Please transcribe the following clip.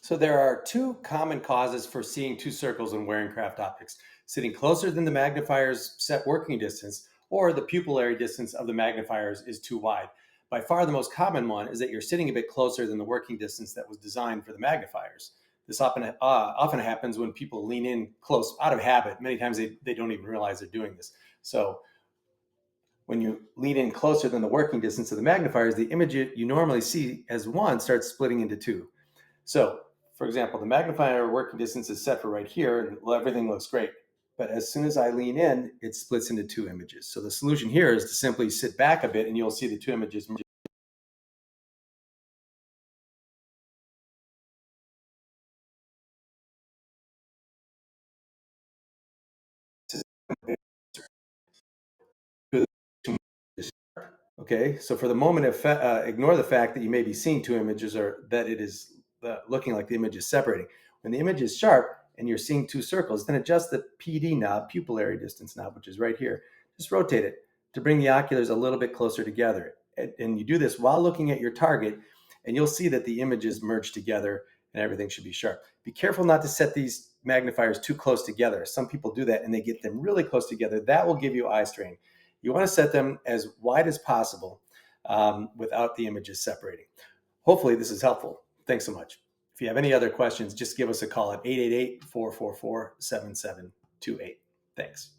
So there are two common causes for seeing two circles when wearing craft optics: sitting closer than the magnifier's set working distance, or the pupillary distance of the magnifiers is too wide. By far the most common one is that you're sitting a bit closer than the working distance that was designed for the magnifiers. This often happens when people lean in close out of habit. Many times they don't even realize they're doing this. So when you lean in closer than the working distance of the magnifiers, the image you normally see as one starts splitting into two. So, for example, the magnifier working distance is set for right here, and everything looks great. But as soon as I lean in, it splits into two images. So the solution here is to simply sit back a bit, and you'll see the two images merge. Okay, so for the moment, ignore the fact that you may be seeing two images or that it is looking like the image is separating. When the image is sharp and you're seeing two circles, then adjust the PD knob, pupillary distance knob, which is right here. Just rotate it to bring the oculars a little bit closer together. And you do this while looking at your target, and you'll see that the images merge together and everything should be sharp. Be careful not to set these magnifiers too close together. Some people do that and they get them really close together. That will give you eye strain. You want to set them as wide as possible without the images separating. Hopefully this is helpful. Thanks so much. If you have any other questions, just give us a call at 888-444-7728. Thanks.